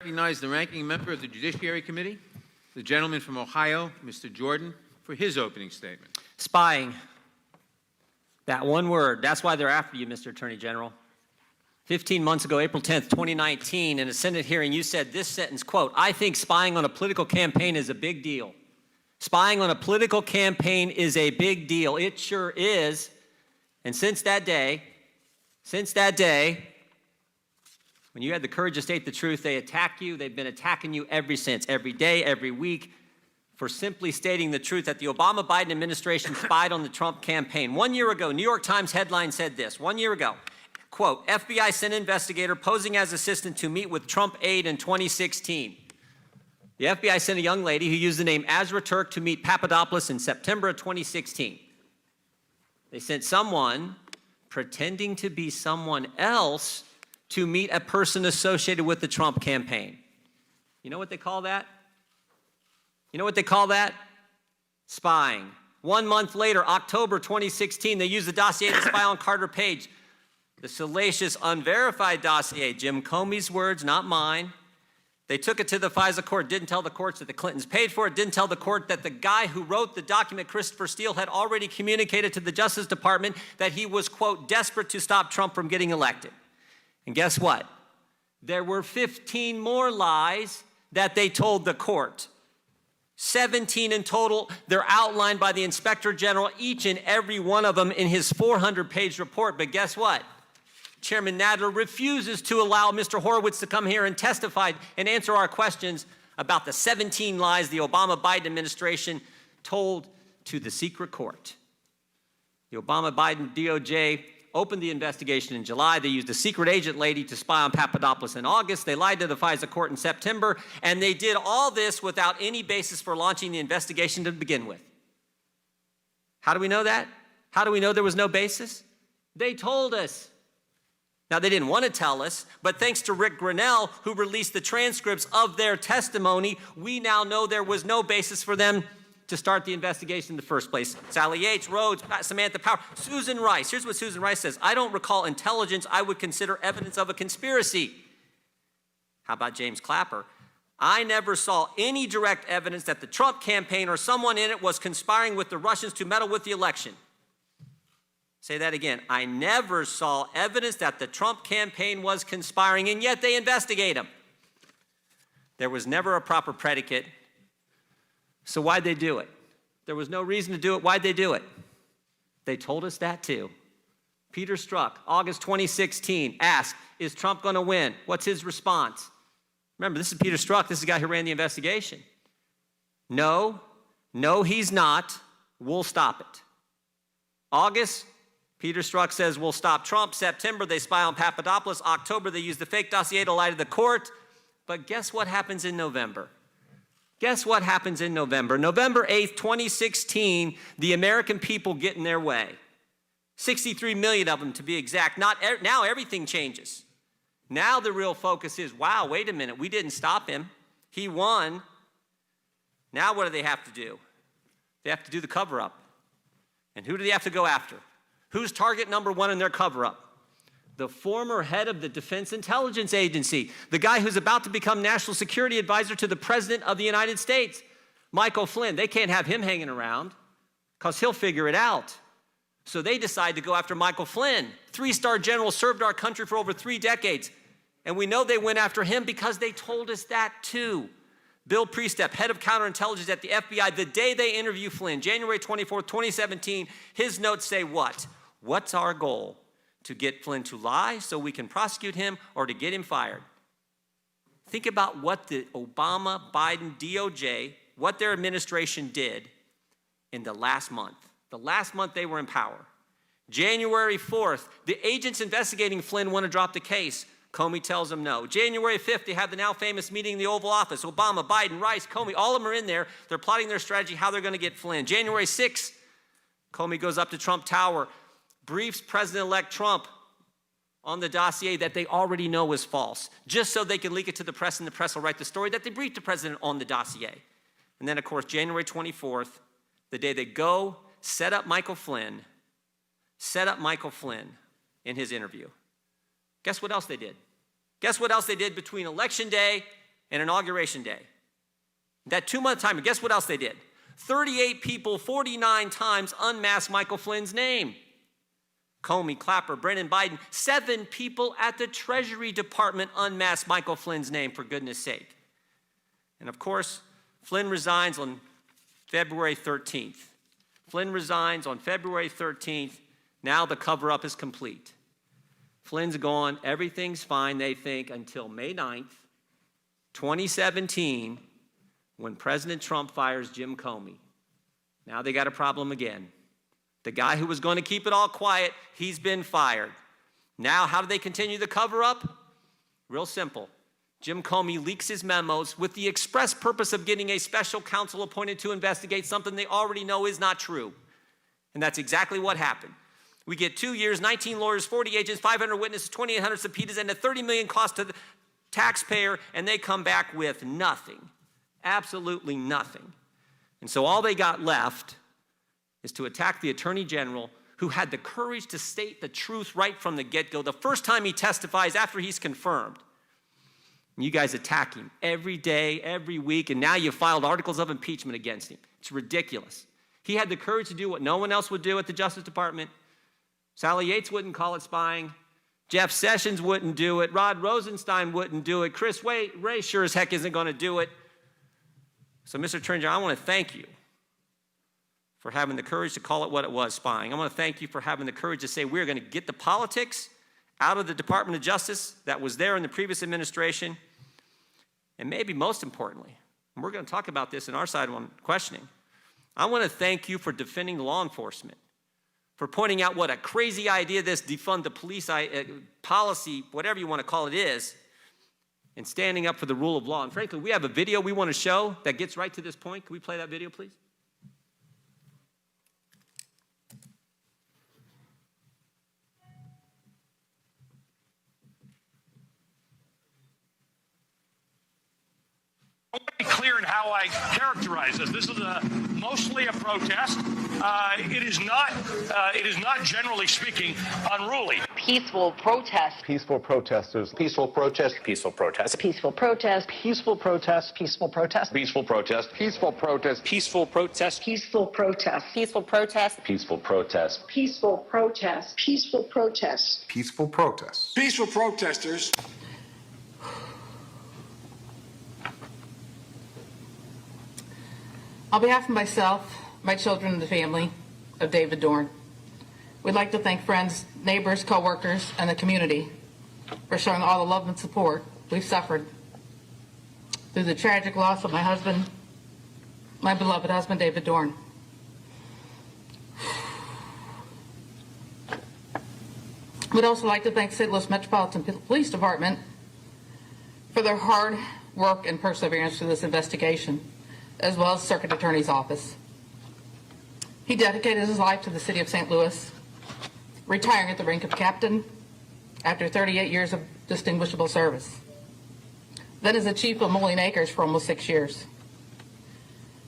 Recognize the ranking member of the Judiciary Committee, the gentleman from Ohio, Mr. Jordan, for his opening statement. Spying. That one word. That's why they're after you, Mr. Attorney General. 15 months ago, April 10th, 2019, in a Senate hearing, you said this sentence, quote, "I think spying on a political campaign is a big deal." Spying on a political campaign is a big deal. It sure is. And since that day, when you had the courage to state the truth, they attack you. They've been attacking you ever since, every day, every week, for simply stating the truth that the Obama-Biden administration spied on the Trump campaign. 1 year ago, New York Times headline said this, 1 year ago, quote, "FBI sent investigator posing as assistant to meet with Trump aide in 2016. The FBI sent a young lady who used the name Azra Turk to meet Papadopoulos in September of 2016. They sent someone pretending to be someone else to meet a person associated with the Trump campaign. You know what they call that? You know what they call that? Spying. 1 month later, October 2016, they used the dossier to spy on Carter Page. The salacious, unverified dossier, Jim Comey's words, not mine. They took it to the FISA court, didn't tell the courts that the Clintons paid for it, didn't tell the court that the guy who wrote the document, Christopher Steele, had already communicated to the Justice Department that he was, quote, desperate to stop Trump from getting elected. And guess what? There were 15 more lies that they told the court. 17 in total. They're outlined by the Inspector General, each and every one of them in his 400-page report. But guess what? Chairman Nadler refuses to allow Mr. Horowitz to come here and testify and answer our questions about the 17 lies the Obama-Biden administration told to the secret court. The Obama-Biden DOJ opened the investigation in July. They used a secret agent lady to spy on Papadopoulos in August. They lied to the FISA court in September, and they did all this without any basis for launching the investigation to begin with. How do we know that? How do we know there was no basis? They told us. Now, they didn't want to tell us, but thanks to Rick Grinnell, who released the transcripts of their testimony, we now know there was no basis for them to start the investigation in the first place. Sally Yates, Rhodes, Samantha Power, Susan Rice. Here's what Susan Rice says. "I don't recall intelligence I would consider evidence of a conspiracy." How about James Clapper? "I never saw any direct evidence that the Trump campaign or someone in it was conspiring with the Russians to meddle with the election." Say that again. "I never saw evidence that the Trump campaign was conspiring, and yet they investigate him." There was never a proper predicate. So why'd they do it? There was no reason to do it. Why'd they do it? They told us that too. Peter Strzok, August 2016, asked, "Is Trump going to win?" What's his response? Remember, this is Peter Strzok. This is the guy who ran the investigation. No, he's not. We'll stop it. August, Peter Strzok says, "We'll stop Trump." September, they spy on Papadopoulos. October, they use the fake dossier to lie to the court. But guess what happens in November? Guess what happens in November? November 8th, 2016, the American people get in their way. 63 million of them to be exact. Now everything changes. Now the real focus is, wow, wait a minute, we didn't stop him. He won. Now what do they have to do? They have to do the cover-up. And who do they have to go after? Who's target number one in their cover-up? The former head of the Defense Intelligence Agency, the guy who's about to become National Security Advisor to the President of the United States, Michael Flynn. They can't have him hanging around because he'll figure it out. So they decide to go after Michael Flynn. 3-star general, served our country for over 3 decades. And we know they went after him because they told us that too. Bill Priestep, head of counterintelligence at the FBI, the day they interview Flynn, January 24th, 2017, his notes say what? What's our goal? To get Flynn to lie so we can prosecute him, or to get him fired? Think about what the Obama-Biden DOJ, what their administration did in the last month. The last month they were in power. January 4th, the agents investigating Flynn want to drop the case. Comey tells them no. January 5th, they have the now famous meeting in the Oval Office. Obama, Biden, Rice, Comey, all of them are in there. They're plotting their strategy, how they're going to get Flynn. January 6th, Comey goes up to Trump Tower, briefs President-elect Trump on the dossier that they already know is false, just so they can leak it to the press, and the press will write the story that they briefed the president on the dossier. And then, of course, January 24th, the day they go set up Michael Flynn in his interview. Guess what else they did? Guess what else they did between Election Day and Inauguration Day. That 2-month time, and guess what else they did? 38 people, 49 times unmasked Michael Flynn's name. Comey, Clapper, Brennan Biden, 7 people at the Treasury Department unmasked Michael Flynn's name, for goodness sake. And of course, Flynn resigns on February 13th. Flynn resigns on February 13th. Now the cover-up is complete. Flynn's gone. Everything's fine, they think, until May 9th, 2017, when President Trump fires Jim Comey. Now they got a problem again. The guy who was going to keep it all quiet, he's been fired. Now, how do they continue the cover-up? Real simple. Jim Comey leaks his memos with the express purpose of getting a special counsel appointed to investigate something they already know is not true. And that's exactly what happened. We get 2 years, 19 lawyers, 40 agents, 500 witnesses, 2,800 subpoenas, and a $30 million cost to the taxpayer, and they come back with nothing. Absolutely nothing. And so all they got left is to attack the Attorney General, who had the courage to state the truth right from the get-go, the first time he testifies after he's confirmed. And you guys attack him every day, every week, and now you filed articles of impeachment against him. It's ridiculous. He had the courage to do what no one else would do at the Justice Department. Sally Yates wouldn't call it spying. Jeff Sessions wouldn't do it. Rod Rosenstein wouldn't do it. Chris Wray sure as heck isn't going to do it. So, Mr. Attorney General, I want to thank you for having the courage to call it what it was, spying. I want to thank you for having the courage to say we're going to get the politics out of the Department of Justice that was there in the previous administration. And maybe most importantly, and we're going to talk about this in our side on questioning, I want to thank you for defending law enforcement, for pointing out what a crazy idea this defund the police policy, whatever you want to call it, is, and standing up for the rule of law. And frankly, we have a video we want to show that gets right to this point. Can we play that video, please? Clear in how I characterize this. This is mostly a protest. It is not generally speaking unruly. Peaceful protest. Peaceful protesters. Peaceful protest. Peaceful protest. Peaceful protest. Peaceful protest. Peaceful protest. Peaceful protest. Peaceful protest. Peaceful protest. Peaceful protest. Peaceful protest. Peaceful protest. Peaceful protest. Peaceful protest. Peaceful protest. Peaceful protesters. On behalf of myself, my children, and the family of David Dorn, we'd like to thank friends, neighbors, co-workers, and the community for showing all the love and support we've suffered through the tragic loss of my husband, my beloved husband, David Dorn. We'd also like to thank St. Louis Metropolitan Police Department for their hard work and perseverance through this investigation, as well as Circuit Attorney's Office. He dedicated his life to the city of St. Louis, retiring at the rank of captain after 38 years of distinguishable service. Then as a chief of Moline Acres for almost 6 years.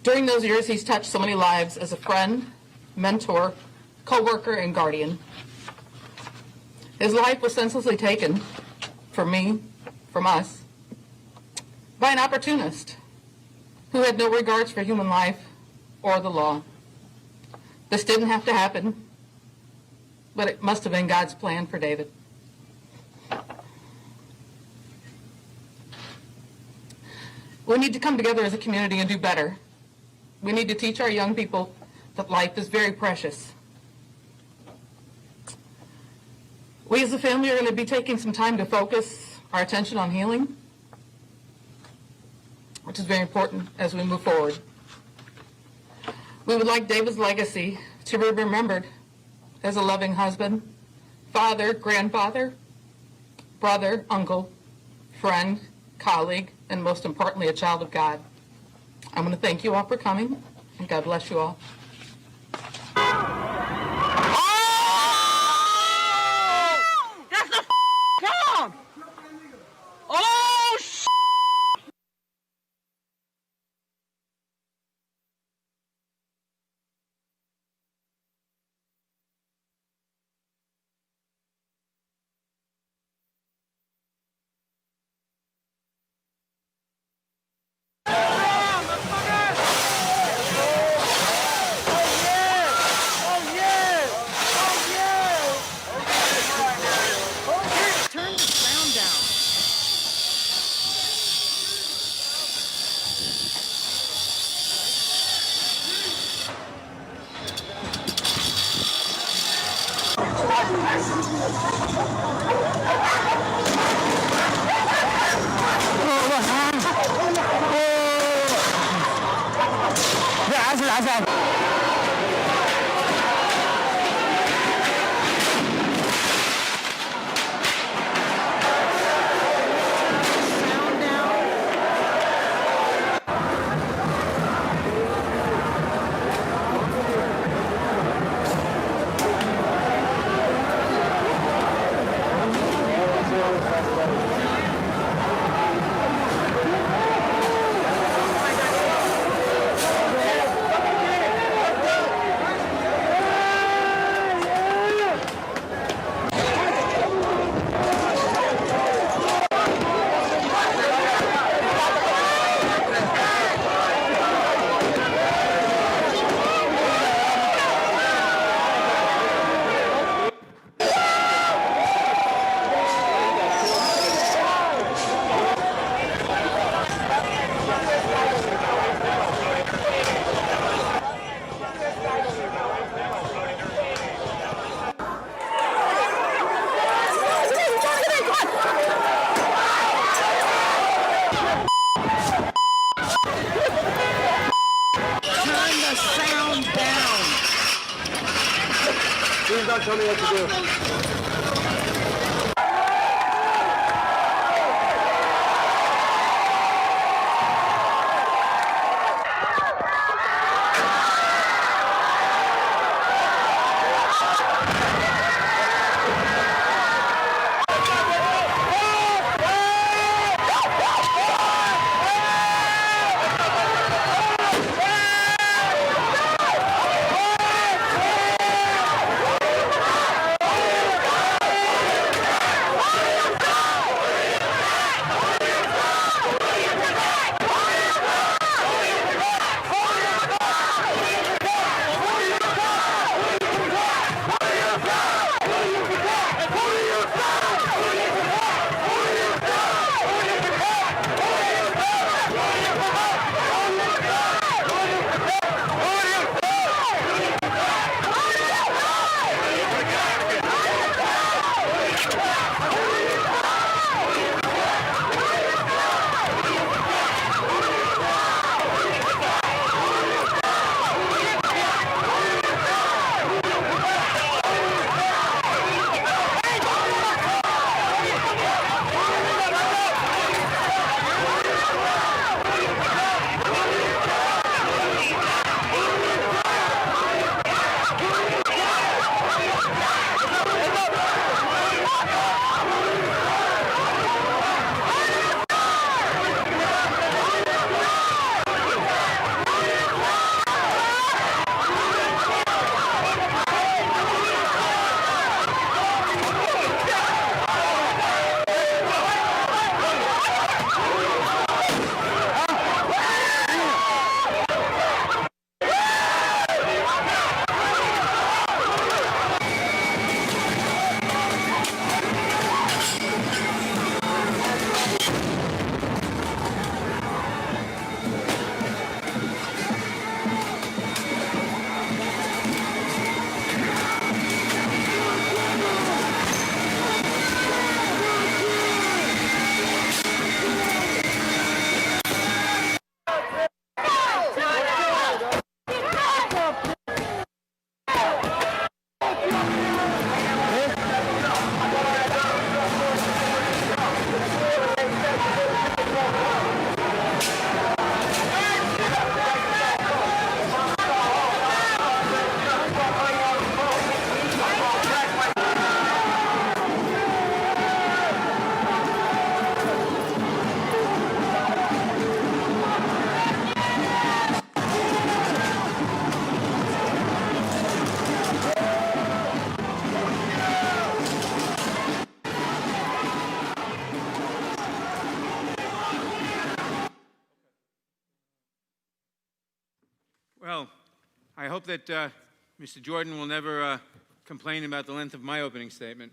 During those years, he's touched so many lives as a friend, mentor, co-worker, and guardian. His life was senselessly taken from me, from us, by an opportunist who had no regards for human life or the law. This didn't have to happen, but it must have been God's plan for David. We need to come together as a community and do better. We need to teach our young people that life is very precious. We as a family are going to be taking some time to focus our attention on healing, which is very important as we move forward. We would like David's legacy to be remembered as a loving husband, father, grandfather, brother, uncle, friend, colleague, and most importantly, a child of God. I want to thank you all for coming, and God bless you all. Please don't tell me what to do. Well, I hope that Mr. Jordan will never complain about the length of my opening statement.